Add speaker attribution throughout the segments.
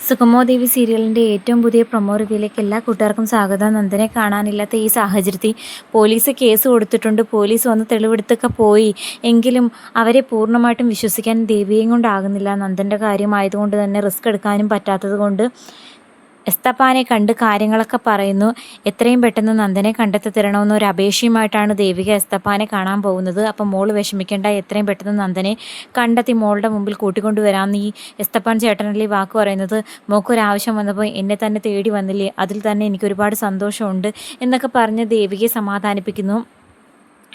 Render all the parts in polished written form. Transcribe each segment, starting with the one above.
Speaker 1: സുഗമോ ദേവി സീരിയലിൻ്റെ ഏറ്റവും പുതിയ പ്രൊമോ റിവ്യൂയിലേക്ക് എല്ലാ കൂട്ടുകാർക്കും സ്വാഗതം. നന്ദനെ കാണാനില്ലാത്ത ഈ സാഹചര്യത്തിൽ പോലീസ് കേസ് കൊടുത്തിട്ടുണ്ട്. പോലീസ് വന്ന് തെളിവെടുത്തൊക്കെ പോയി. എങ്കിലും അവരെ പൂർണ്ണമായിട്ടും വിശ്വസിക്കാൻ ദേവിയെയും കൊണ്ടാകുന്നില്ല. നന്ദൻ്റെ കാര്യമായതുകൊണ്ട് തന്നെ റിസ്ക് എടുക്കാനും പറ്റാത്തത് കൊണ്ട് എസ്തപ്പാനെ കണ്ട് കാര്യങ്ങളൊക്കെ പറയുന്നു. എത്രയും പെട്ടെന്ന് നന്ദനെ കണ്ടെത്തി തരണമെന്ന് ഒരു അപേക്ഷയുമായിട്ടാണ് ദേവിക എസ്തപ്പാനെ കാണാൻ പോകുന്നത്. അപ്പം മോള് വിഷമിക്കേണ്ട, എത്രയും പെട്ടെന്ന് നന്ദനെ കണ്ടെത്തി മോളുടെ മുമ്പിൽ കൂട്ടിക്കൊണ്ടുവരാമെന്ന് ഈ എസ്തപ്പാൻ ചേട്ടനല്ലേ വാക്ക് പറയുന്നത്. മോക്കൊരാവശ്യം വന്നപ്പോൾ എന്നെ തന്നെ തേടി വന്നില്ലേ, അതിൽ തന്നെ എനിക്ക് ഒരുപാട് സന്തോഷമുണ്ട് എന്നൊക്കെ പറഞ്ഞ് ദേവികയെ സമാധാനിപ്പിക്കുന്നു.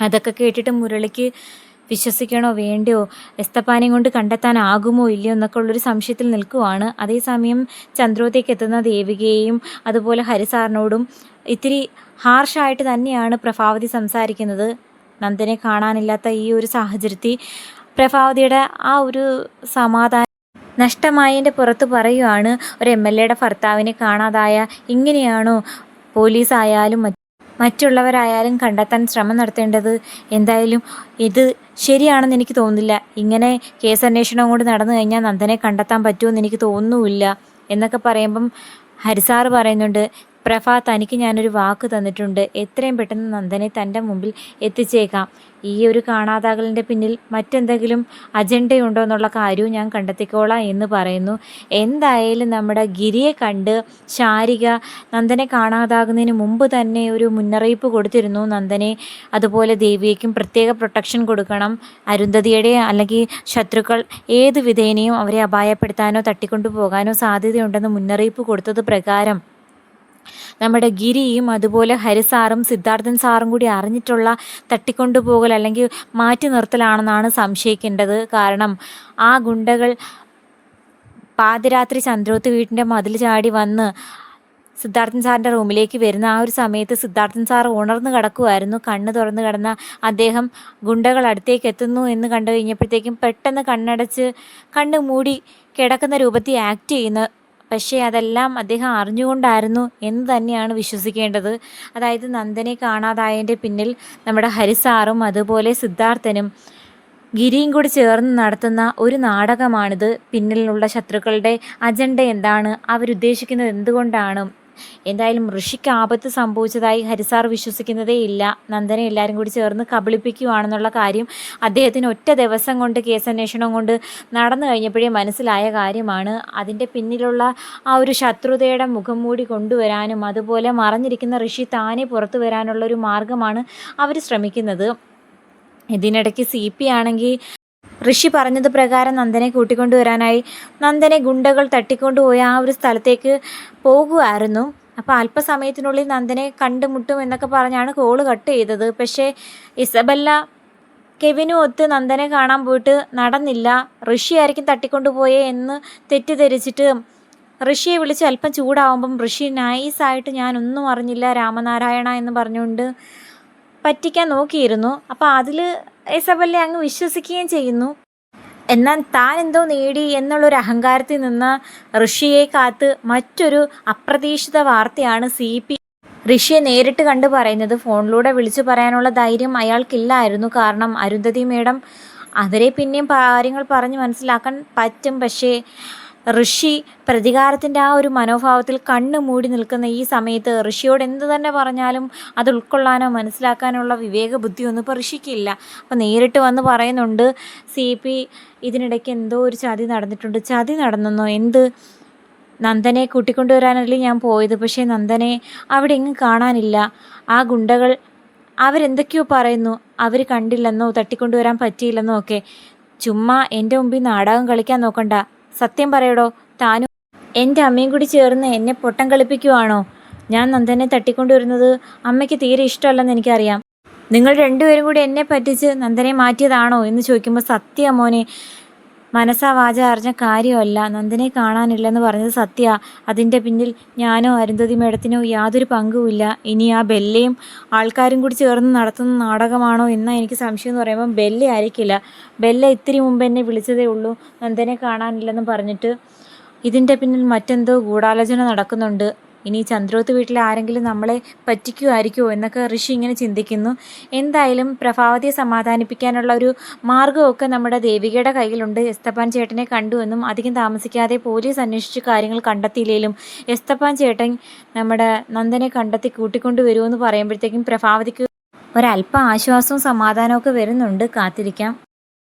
Speaker 1: അതൊക്കെ കേട്ടിട്ട് മുരളിക്ക് വിശ്വസിക്കണോ വേണ്ടയോ, എസ്തപ്പാനെയും കൊണ്ട് കണ്ടെത്താനാകുമോ ഇല്ലയോ എന്നൊക്കെ ഉള്ളൊരു സംശയത്തിൽ നിൽക്കുവാണ്. അതേസമയം ചന്ദ്രോത്തേക്ക് എത്തുന്ന ദേവികയെയും അതുപോലെ ഹരിസാറിനോടും ഇത്തിരി ഹാർഷായിട്ട് തന്നെയാണ് പ്രഭാവതി സംസാരിക്കുന്നത്. നന്ദനെ കാണാനില്ലാത്ത ഈ ഒരു സാഹചര്യത്തിൽ പ്രഭാവതിയുടെ ആ ഒരു സമാധാനം നഷ്ടമായതിൻ്റെ പുറത്ത് പറയുവാണ്, ഒരു MLA യുടെ ഭർത്താവിനെ കാണാതായ ഇങ്ങനെയാണോ പോലീസായാലും മറ്റുള്ളവരായാലും കണ്ടെത്താൻ ശ്രമം നടത്തേണ്ടത്? എന്തായാലും ഇത് ശരിയാണെന്ന് എനിക്ക് തോന്നുന്നില്ല. ഇങ്ങനെ കേസന്വേഷണം കൊണ്ട് നടന്നു കഴിഞ്ഞാൽ നന്ദനെ കണ്ടെത്താൻ പറ്റുമെന്ന് എനിക്ക് തോന്നുന്നില്ല എന്നൊക്കെ പറയുമ്പം ഹരിസാറ് പറയുന്നുണ്ട്, പ്രഭ തനിക്ക് ഞാനൊരു വാക്ക് തന്നിട്ടുണ്ട്, എത്രയും പെട്ടെന്ന് നന്ദനെ തൻ്റെ മുമ്പിൽ എത്തിച്ചേക്കാം. ഈ ഒരു കാണാതാകലിൻ്റെ പിന്നിൽ മറ്റെന്തെങ്കിലും അജണ്ടയുണ്ടോ എന്നുള്ള കാര്യവും ഞാൻ കണ്ടെത്തിക്കോളാം എന്ന് പറയുന്നു. എന്തായാലും നമ്മുടെ ഗിരിയെ കണ്ട് ശാരിക നന്ദനെ കാണാതാകുന്നതിന് മുമ്പ് തന്നെ ഒരു മുന്നറിയിപ്പ് കൊടുത്തിരുന്നു. നന്ദനെ അതുപോലെ ദേവിയേക്കും പ്രത്യേക പ്രൊട്ടക്ഷൻ കൊടുക്കണം, അരുന്ധതിയുടെ അല്ലെങ്കിൽ ശത്രുക്കൾ ഏത് വിധേനയും അവരെ അപായപ്പെടുത്താനോ തട്ടിക്കൊണ്ടു പോകാനോ സാധ്യതയുണ്ടെന്ന് മുന്നറിയിപ്പ് കൊടുത്തത് പ്രകാരം നമ്മുടെ ഗിരിയും അതുപോലെ ഹരിസാറും സിദ്ധാർത്ഥൻ സാറും കൂടി അറിഞ്ഞിട്ടുള്ള തട്ടിക്കൊണ്ടുപോകൽ അല്ലെങ്കിൽ മാറ്റി നിർത്തലാണെന്നാണ് സംശയിക്കേണ്ടത്. കാരണം ആ ഗുണ്ടകൾ പാതിരാത്രി ചന്ദ്രോത്ത് വീട്ടിൻ്റെ മതിൽ ചാടി വന്ന് സിദ്ധാർത്ഥൻ സാറിൻ്റെ റൂമിലേക്ക് വരുന്ന ആ ഒരു സമയത്ത് സിദ്ധാർത്ഥൻ സാർ ഉണർന്നു കിടക്കുമായിരുന്നു. കണ്ണ് തുറന്നു കിടന്ന അദ്ദേഹം ഗുണ്ടകൾ അടുത്തേക്ക് എത്തുന്നു എന്ന് കണ്ടു കഴിഞ്ഞപ്പോഴത്തേക്കും പെട്ടെന്ന് കണ്ണടച്ച് കണ്ണ് മൂടി കിടക്കുന്ന രൂപത്തിൽ ആക്ട് ചെയ്യുന്ന, പക്ഷേ അതെല്ലാം അദ്ദേഹം അറിഞ്ഞുകൊണ്ടായിരുന്നു എന്ന് തന്നെയാണ് വിശ്വസിക്കേണ്ടത്. അതായത് നന്ദനെ കാണാതായതിൻ്റെ പിന്നിൽ നമ്മുടെ ഹരിസാറും അതുപോലെ സിദ്ധാർത്ഥനും ഗിരിയും കൂടി ചേർന്ന് നടത്തുന്ന ഒരു നാടകമാണിത്. പിന്നിലുള്ള ശത്രുക്കളുടെ അജണ്ട എന്താണ്, അവരുദ്ദേശിക്കുന്നത് എന്തുകൊണ്ടാണ്? എന്തായാലും ഋഷിക്ക് ആപത്ത് സംഭവിച്ചതായി ഹരിസാർ വിശ്വസിക്കുന്നതേ ഇല്ല. നന്ദനെ എല്ലാവരും കൂടി ചേർന്ന് കബളിപ്പിക്കുകയാണെന്നുള്ള കാര്യം അദ്ദേഹത്തിന് ഒറ്റ ദിവസം കൊണ്ട് കേസന്വേഷണം കൊണ്ട് നടന്നു കഴിഞ്ഞപ്പോഴേ മനസ്സിലായ കാര്യമാണ്. അതിൻ്റെ പിന്നിലുള്ള ആ ഒരു ശത്രുതയുടെ മുഖം മൂടി കൊണ്ടുവരാനും അതുപോലെ മറഞ്ഞിരിക്കുന്ന ഋഷി താനെ പുറത്തു വരാനുള്ളൊരു മാർഗമാണ് അവർ ശ്രമിക്കുന്നത്. ഇതിനിടയ്ക്ക് CP ആണെങ്കിൽ ഋഷി പറഞ്ഞത് പ്രകാരം നന്ദനെ കൂട്ടിക്കൊണ്ടുവരാനായി നന്ദനെ ഗുണ്ടകൾ തട്ടിക്കൊണ്ടുപോയ ആ ഒരു സ്ഥലത്തേക്ക് പോകുമായിരുന്നു. അപ്പോൾ അല്പസമയത്തിനുള്ളിൽ നന്ദനെ കണ്ടുമുട്ടും എന്നൊക്കെ പറഞ്ഞാണ് കോള് കട്ട് ചെയ്തത്. പക്ഷേ ഇസബല്ല കെവിനും ഒത്ത് നന്ദനെ കാണാൻ പോയിട്ട് നടന്നില്ല. ഋഷി ആയിരിക്കും തട്ടിക്കൊണ്ടുപോയേ എന്ന് തെറ്റിദ്ധരിച്ചിട്ട് ഋഷിയെ വിളിച്ച് അല്പം ചൂടാവുമ്പം ഋഷി നൈസായിട്ട് ഞാനൊന്നും അറിഞ്ഞില്ല രാമനാരായണ എന്ന് പറഞ്ഞുകൊണ്ട് പറ്റിക്കാൻ നോക്കിയിരുന്നു. അപ്പോൾ അതിൽ ഇസബല്ലെ അങ്ങ് വിശ്വസിക്കുകയും ചെയ്യുന്നു. എന്നാൽ താൻ എന്തോ നേടി എന്നുള്ളൊരു അഹങ്കാരത്തിൽ നിന്ന് ഋഷിയെ കാത്ത് മറ്റൊരു അപ്രതീക്ഷിത വാർത്തയാണ് CP ഋഷിയെ നേരിട്ട് കണ്ട് പറയുന്നത്. ഫോണിലൂടെ വിളിച്ചു പറയാനുള്ള ധൈര്യം അയാൾക്കില്ലായിരുന്നു. കാരണം അരുന്ധതി മേഡം അവരെ പിന്നെയും കാര്യങ്ങൾ പറഞ്ഞ് മനസ്സിലാക്കാൻ പറ്റും. പക്ഷേ ഋഷി പ്രതികാരത്തിൻ്റെ ആ ഒരു മനോഭാവത്തിൽ കണ്ണ് മൂടി നിൽക്കുന്ന ഈ സമയത്ത് ഋഷിയോട് എന്ത് തന്നെ പറഞ്ഞാലും അത് ഉൾക്കൊള്ളാനോ മനസ്സിലാക്കാനുള്ള വിവേക ബുദ്ധിയൊന്നും ഇപ്പോൾ ഋഷിക്കില്ല. അപ്പോൾ നേരിട്ട് വന്ന് പറയുന്നുണ്ട്, CP ഇതിനിടയ്ക്ക് എന്തോ ഒരു ചതി നടന്നിട്ടുണ്ട്. ചതി നടന്നെന്നോ? എന്ത്? നന്ദനെ കൂട്ടിക്കൊണ്ടുവരാനല്ലേ ഞാൻ പോയത്, പക്ഷേ നന്ദനെ അവിടെ എങ്ങും കാണാനില്ല. ആ ഗുണ്ടകൾ അവരെന്തൊക്കെയോ പറയുന്നു, അവർ കണ്ടില്ലെന്നോ തട്ടിക്കൊണ്ടുവരാൻ പറ്റിയില്ലെന്നോ ഒക്കെ. ചുമ്മാ എൻ്റെ മുമ്പിൽ നാടകം കളിക്കാൻ നോക്കണ്ട. സത്യം പറയടോ, താനും എൻ്റെ അമ്മയും കൂടി ചേർന്ന് എന്നെ പൊട്ടം കളിപ്പിക്കുവാണോ? ഞാൻ നന്ദനെ തട്ടിക്കൊണ്ടുവരുന്നത് അമ്മയ്ക്ക് തീരെ ഇഷ്ടമല്ലെന്ന് എനിക്കറിയാം. നിങ്ങൾ രണ്ടുപേരും കൂടി എന്നെ പറ്റിച്ച് നന്ദനെ മാറ്റിയതാണോ എന്ന് ചോദിക്കുമ്പോൾ സത്യ മോനെ, മനസ്സാ വാച അറിഞ്ഞ കാര്യമല്ല. നന്ദനെ കാണാനില്ലെന്ന് പറഞ്ഞത് സത്യ. അതിൻ്റെ പിന്നിൽ ഞാനോ അരുന്ധതി മേഡത്തിനോ യാതൊരു പങ്കുമില്ല. ഇനി ആ ബെല്ലയും ആൾക്കാരും കൂടി ചേർന്ന് നടത്തുന്ന നാടകമാണോ എന്നാ എനിക്ക് സംശയം എന്ന് പറയുമ്പോൾ ബെല്ല ആയിരിക്കില്ല. ബെല്ല ഇത്തിരി മുമ്പ് എന്നെ വിളിച്ചതേ ഉള്ളൂ നന്ദനെ കാണാനില്ലെന്ന് പറഞ്ഞിട്ട്. ഇതിൻ്റെ പിന്നിൽ മറ്റെന്തോ ഗൂഢാലോചന നടക്കുന്നുണ്ട്. ഇനി ചന്ദ്രോത്ത് വീട്ടിലെ ആരെങ്കിലും നമ്മളെ പറ്റിക്കുമായിരിക്കുമോ എന്നൊക്കെ ഋഷി ഇങ്ങനെ ചിന്തിക്കുന്നു. എന്തായാലും പ്രഭാവതിയെ സമാധാനിപ്പിക്കാനുള്ള ഒരു മാർഗ്ഗമൊക്കെ നമ്മുടെ ദേവികയുടെ കയ്യിലുണ്ട്. എസ്തപ്പാൻ ചേട്ടനെ കണ്ടുവെന്നും അധികം താമസിക്കാതെ പോലീസ് അന്വേഷിച്ച് കാര്യങ്ങൾ കണ്ടെത്തിയില്ലെങ്കിലും എസ്തപ്പാൻ ചേട്ടൻ നമ്മുടെ നന്ദനെ കണ്ടെത്തി കൂട്ടിക്കൊണ്ട് വരുമെന്ന് പറയുമ്പോഴത്തേക്കും പ്രഭാവതിക്ക് ഒരല്പം ആശ്വാസവും സമാധാനമൊക്കെ വരുന്നുണ്ട്. കാത്തിരിക്കാം.